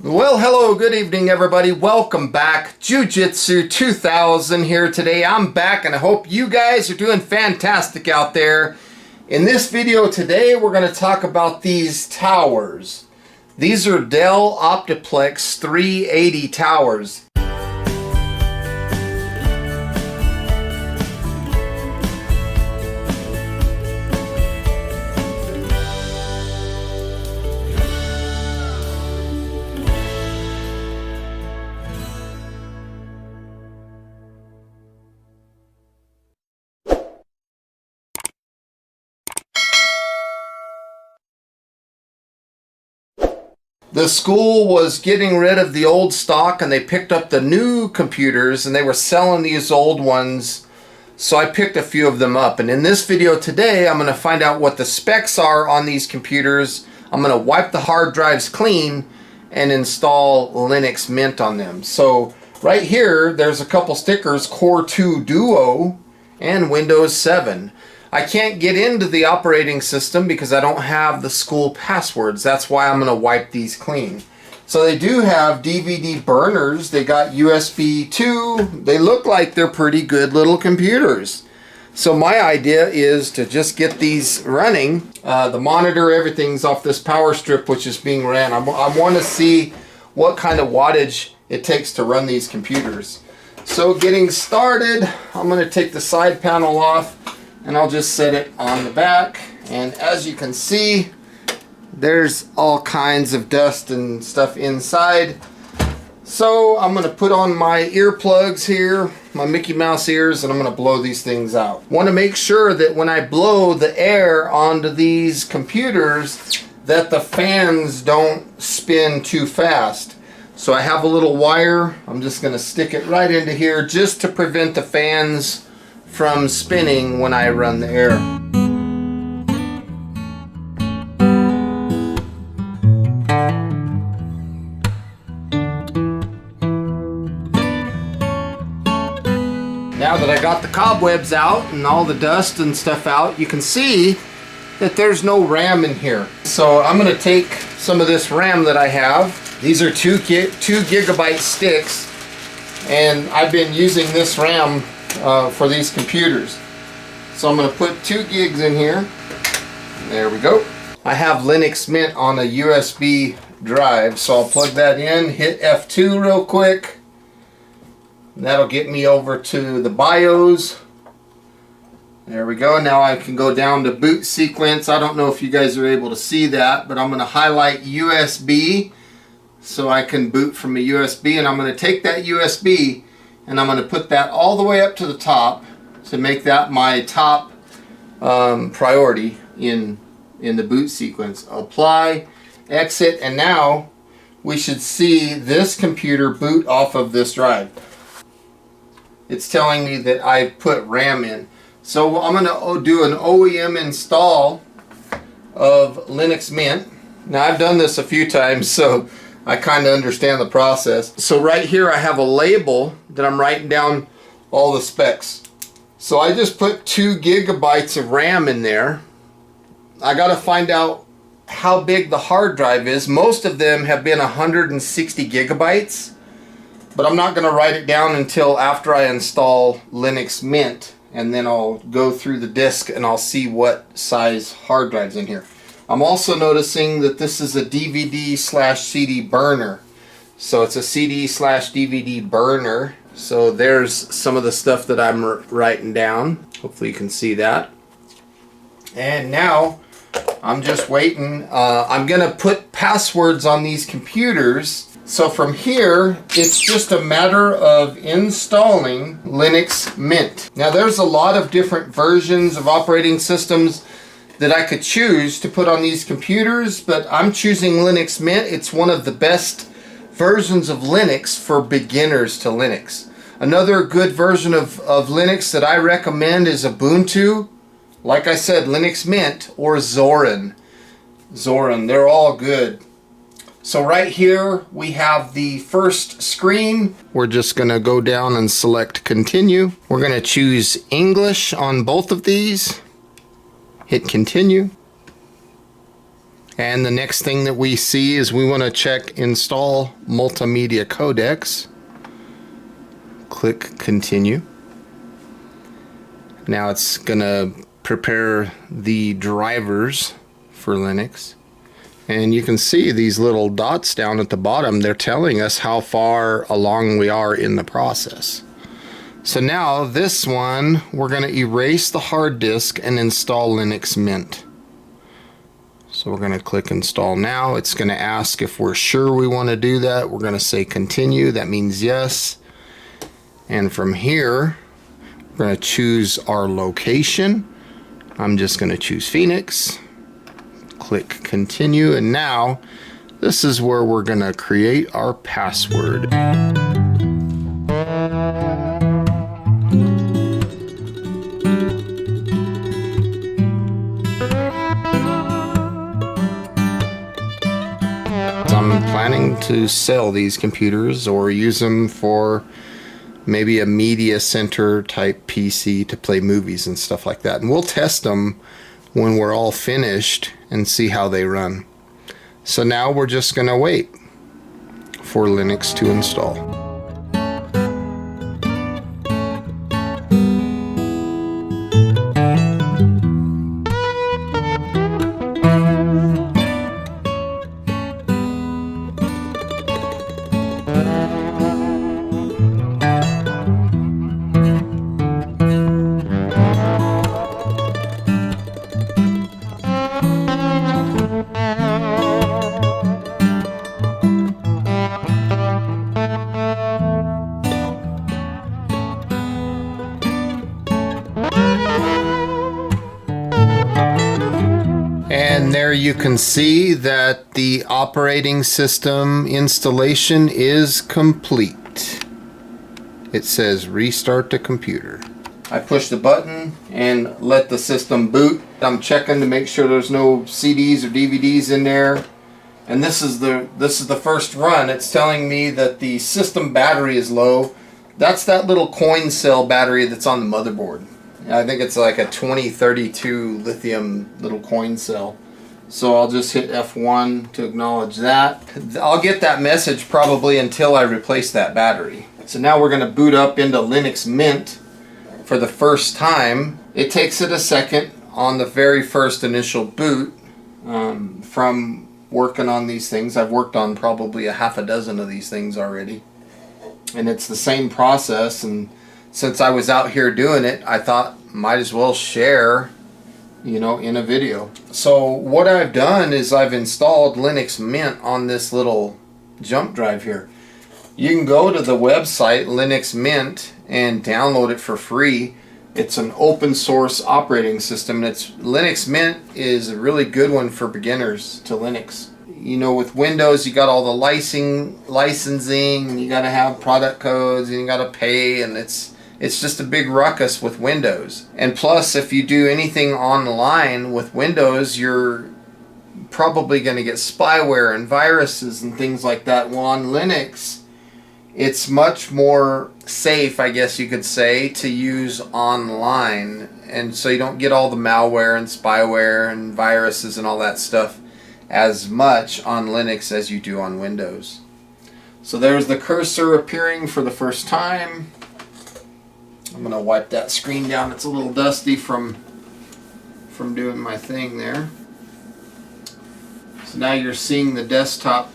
Well, hello, good evening everybody. Welcome back. Jiu-Jitsu 2000 here today. I'm back and I hope you guys are doing fantastic out there. In this video today, we're going to talk about these towers. These are DELL OPTI 380 towers. The school was getting rid of the old stock and they picked up the new computers and they were selling these old ones. So I picked a few of them up. And in this video today, I'm going to find out what the specs are on these computers. I'm going to wipe the hard drives clean and install Linux Mint on them. So right here, there's a couple stickers, Core 2 Duo and Windows 7. I can't get into the operating system because I don't have the school passwords. That's why I'm going to wipe these clean. So they do have DVD burners. They got USB 2. They look like they're pretty good little computers. So my idea is to just get these running. The monitor, everything's off this power strip which is being ran. I want to see what kind of wattage it takes to run these computers. So getting started, I'm going to take the side panel off. And I'll just set it on the back, and as you can see, there's all kinds of dust and stuff inside. So I'm going to put on my earplugs here, my Mickey Mouse ears, and I'm going to blow these things out. Want to make sure that when I blow the air onto these computers that the fans don't spin too fast. So I have a little wire. I'm just going to stick it right into here just to prevent the fans from spinning when I run the air. Now that I got the cobwebs out and all the dust and stuff out, you can see that there's no RAM in here. So I'm going to take some of this RAM that I have. These are 2 gigabyte sticks, and I've been using this RAM for these computers. So I'm going to put 2 gigs in here. There we go. I have Linux Mint on a USB drive, so I'll plug that in, hit F2 real quick. That'll get me over to the BIOS. There we go. Now I can go down to boot sequence. I don't know if you guys are able to see that, but I'm going to highlight USB so I can boot from a USB, and I'm going to take that USB and I'm going to put that all the way up to the top to make that my top priority in the boot sequence. Apply, exit, and now we should see this computer boot off of this drive. It's telling me that I put RAM in. So I'm going to do an OEM install of Linux Mint. Now I've done this a few times, so I kind of understand the process. So right here I have a label that I'm writing down all the specs. So I just put 2 gigabytes of RAM in there. I got to find out how big the hard drive is. Most of them have been 160 gigabytes, but I'm not going to write it down until after I install Linux Mint, and then I'll go through the disk and I'll see what size hard drive's in here. I'm also noticing that this is a DVD/CD burner. So it's a CD/DVD burner. So there's some of the stuff that I'm writing down. Hopefully you can see that. And now I'm just waiting. I'm going to put passwords on these computers. So from here, it's just a matter of installing Linux Mint. Now there's a lot of different versions of operating systems that I could choose to put on these computers, but I'm choosing Linux Mint. It's one of the best versions of Linux for beginners to Linux. Another good version of Linux that I recommend is Ubuntu. Like I said, Linux Mint or Zorin. They're all good. So right here we have the first screen. We're just going to go down and select continue. We're going to choose English on both of these. Hit continue. And the next thing that we see is we want to check install multimedia codecs. Click continue. Now it's gonna prepare the drivers for Linux. And you can see these little dots down at the bottom. They're telling us how far along we are in the process. So now this one, we're going to erase the hard disk and install Linux Mint. So we're going to click install now. It's going to ask if we're sure we want to do that. We're going to say continue. That means yes. And from here, we're going to choose our location. I'm just going to choose Phoenix. Click continue, and now this is where we're going to create our password. I'm planning to sell these computers or use them for maybe a media center type PC to play movies and stuff like that. And we'll test them when we're all finished and see how they run. So now we're just going to wait for Linux to install. And there you can see that the operating system installation is complete. It says restart the computer. I push the button and let the system boot. I'm checking to make sure there's no CDs or DVDs in there. And this is the first run. It's telling me that the system battery is low. That's that little coin cell battery that's on the motherboard. I think it's like a 2032 lithium little coin cell. So I'll just hit F1 to acknowledge that. I'll get that message probably until I replace that battery. So now we're going to boot up into Linux Mint for the first time. It takes it a second on the very first initial boot. From working on these things, I've worked on probably a half a dozen of these things already. And it's the same process, and since I was out here doing it, I thought might as well share, you know, in a video. So what I've done is I've installed Linux Mint on this little jump drive here. You can go to the website Linux Mint and download it for free. It's an open source operating system, and Linux Mint is a really good one for beginners to Linux. You know, with Windows, you got all the licensing, and you got to have product codes, and you got to pay, and it's just a big ruckus with Windows. And plus, if you do anything online with Windows, you're probably going to get spyware and viruses and things like that. Well, on Linux, it's much more safe, I guess you could say, to use online. And so you don't get all the malware and spyware and viruses and all that stuff as much on Linux as you do on Windows. So there's the cursor appearing for the first time. I'm going to wipe that screen down. It's a little dusty from doing my thing there. So now you're seeing the desktop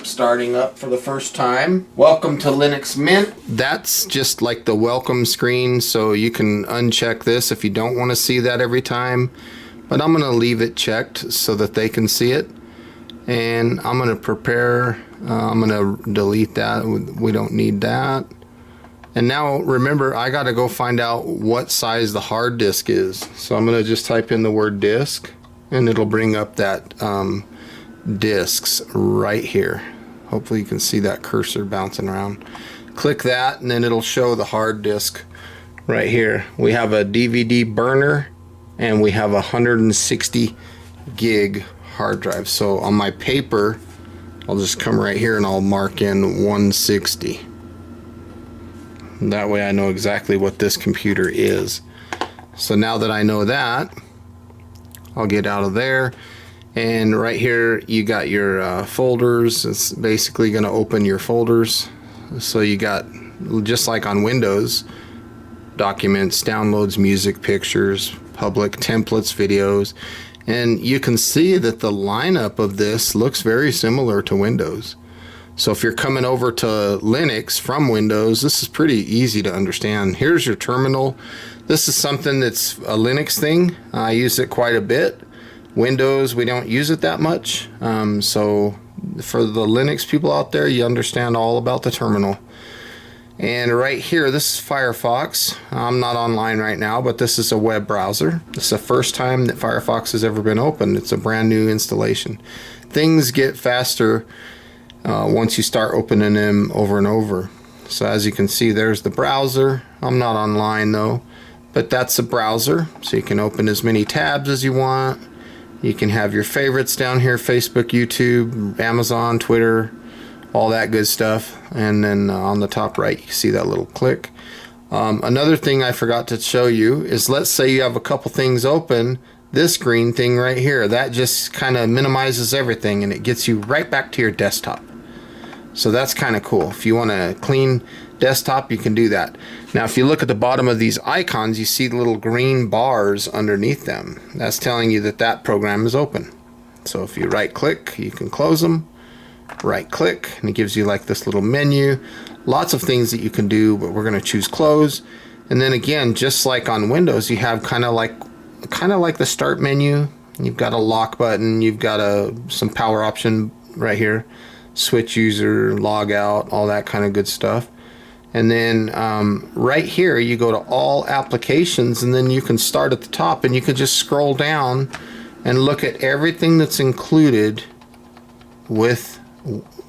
starting up for the first time. Welcome to Linux Mint. That's just like the welcome screen, so you can uncheck this if you don't want to see that every time. But I'm going to leave it checked so that they can see it. And I'm going to prepare, I'm going to delete that. We don't need that. And now remember, I got to go find out what size the hard disk is. So I'm going to just type in the word disk, and it'll bring up that disks right here. Hopefully you can see that cursor bouncing around. Click that, and then it'll show the hard disk right here. We have a DVD burner, and we have a 160 gig hard drive. So on my paper, I'll just come right here and I'll mark in 160. That way I know exactly what this computer is. So now that I know that, I'll get out of there, And right here you got your folders. It's basically going to open your folders. So you got, just like on Windows, documents, downloads, music, pictures, public, templates, videos. And you can see that the lineup of this looks very similar to Windows. So if you're coming over to Linux from Windows, this is pretty easy to understand. Here's your terminal. This is something that's a Linux thing. I use it quite a bit. Windows, we don't use it that much. So for the Linux people out there, you understand all about the terminal. And right here, this is Firefox. I'm not online right now, but this is a web browser. This is the first time that Firefox has ever been opened. It's a brand new installation. Things get faster once you start opening them over and over. So as you can see, there's the browser. I'm not online though, but that's the browser. So you can open as many tabs as you want. You can have your favorites down here: Facebook, YouTube, Amazon, Twitter, all that good stuff. And then on the top right, you see that little click. Another thing I forgot to show you is, let's say you have a couple things open. This green thing right here, that just kind of minimizes everything and it gets you right back to your desktop. So that's kind of cool. If you want a clean desktop, you can do that. Now if you look at the bottom of these icons, you see the little green bars underneath them. That's telling you that that program is open. So if you right click, you can close them. Right click, and it gives you like this little menu. Lots of things that you can do, but we're going to choose close. And then again, just like on Windows, you have kind of like the start menu. You've got a lock button, you've got some power option right here, switch user, log out, all that kind of good stuff. And then right here you go to all applications, and then you can start at the top and you can just scroll down and look at everything that's included with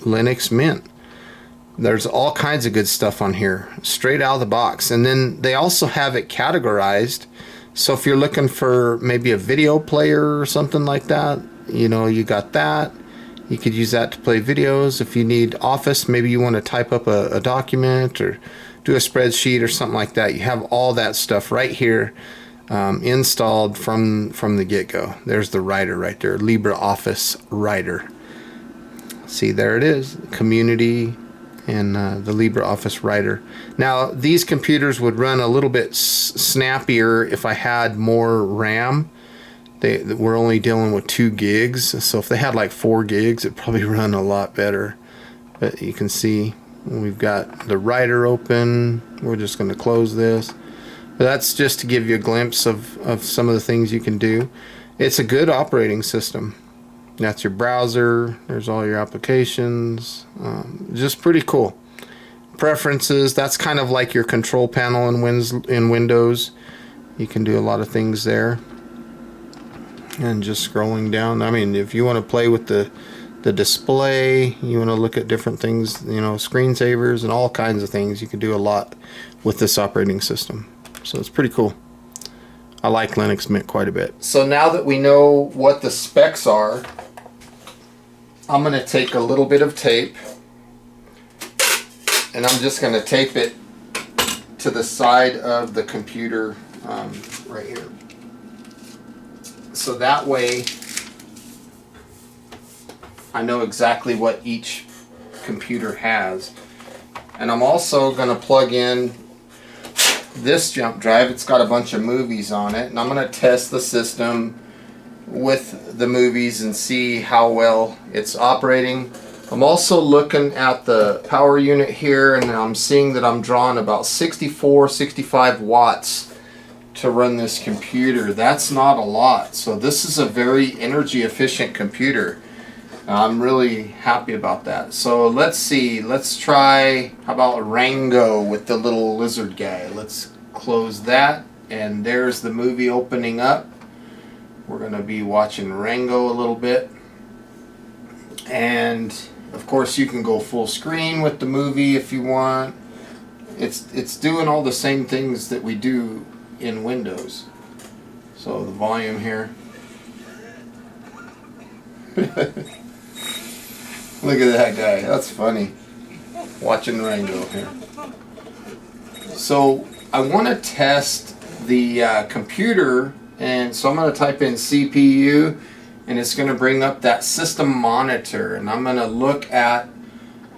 Linux Mint. There's all kinds of good stuff on here straight out of the box. And then they also have it categorized. So if you're looking for maybe a video player or something like that, you know, you got that. You could use that to play videos. If you need Office, maybe you want to type up a document or do a spreadsheet or something like that, you have all that stuff right here installed from the get-go. There's the writer right there, LibreOffice Writer. See, there it is, Community and the LibreOffice Writer. Now these computers would run a little bit snappier if I had more RAM. We're only dealing with 2 gigs, so if they had like 4 gigs, it'd probably run a lot better. But you can see we've got the writer open. We're just going to close this. But that's just to give you a glimpse of some of the things you can do. It's a good operating system. That's your browser. There's all your applications. Just pretty cool. Preferences, that's kind of like your control panel in Windows. You can do a lot of things there. And just scrolling down, I mean, if you want to play with the display, you want to look at different things, you know, screensavers and all kinds of things, you can do a lot with this operating system. So it's pretty cool. I like Linux Mint quite a bit. So now that we know what the specs are, I'm going to take a little bit of tape and I'm just going to tape it to the side of the computer right here. So that way I know exactly what each computer has. And I'm also going to plug in this jump drive. It's got a bunch of movies on it, and I'm going to test the system with the movies and see how well it's operating. I'm also looking at the power unit here, and I'm seeing that I'm drawing about 65 watts to run this computer. That's not a lot, so this is a very energy efficient computer. I'm really happy about that. So let's see, let's try, how about Rango with the little lizard guy. Let's close that, and there's the movie opening up. We're going to be watching Rango a little bit, and of course you can go full screen with the movie if you want. It's doing all the same things that we do in Windows. So the volume here. Look at that guy, that's funny. Watching Rango here. So I want to test the computer, and so I'm going to type in CPU, and it's going to bring up that system monitor, and I'm going to look at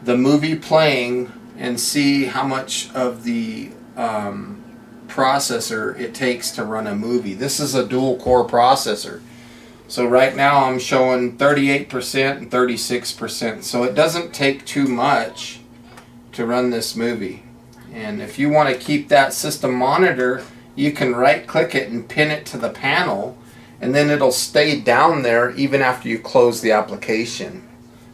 the movie playing and see how much of the processor it takes to run a movie. This is a dual core processor. So right now I'm showing 38% and 36%. So it doesn't take too much to run this movie. And if you want to keep that system monitor, you can right click it and pin it to the panel, and then it'll stay down there even after you close the application.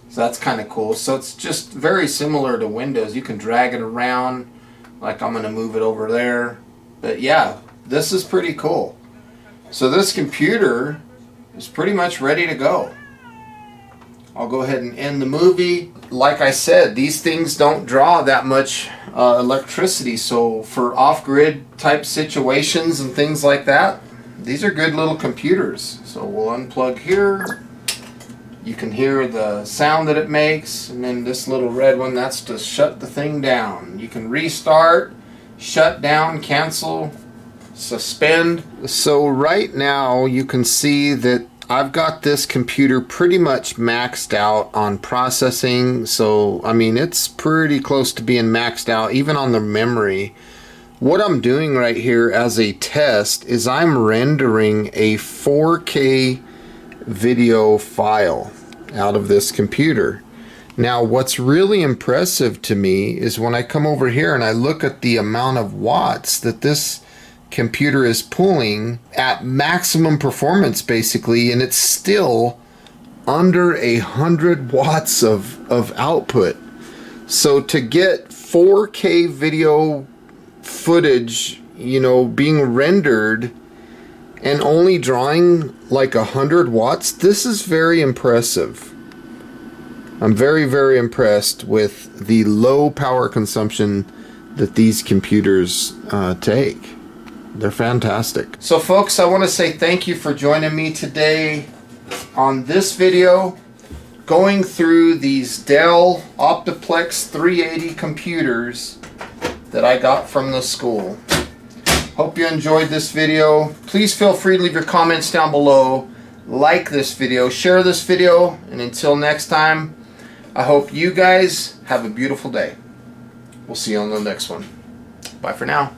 So that's kind of cool. So it's just very similar to Windows. You can drag it around, like I'm going to move it over there. But yeah, this is pretty cool. So this computer is pretty much ready to go. I'll go ahead and end the movie. Like I said, these things don't draw that much electricity, so for off-grid type situations and things like that, these are good little computers. So we'll unplug here. You can hear the sound that it makes, and then this little red one, that's to shut the thing down. You can restart, shut down, cancel, suspend. So right now you can see that I've got this computer pretty much maxed out on processing. So I mean, it's pretty close to being maxed out even on the memory. What I'm doing right here as a test is I'm rendering a 4K video file out of this computer. Now what's really impressive to me is when I come over here and I look at the amount of watts that this computer is pulling at maximum performance basically, and it's still under 100 watts of output. So to get 4K video footage, you know, being rendered and only drawing like 100 watts, this is very impressive. I'm very, very impressed with the low power consumption that these computers take. They're fantastic. So folks, I want to say thank you for joining me today on this video going through these DELL OPTIPLEX 380 computers that I got from the school. Hope you enjoyed this video. Please feel free to leave your comments down below. Like this video, share this video, and until next time, I hope you guys have a beautiful day. We'll see you on the next one. Bye for now.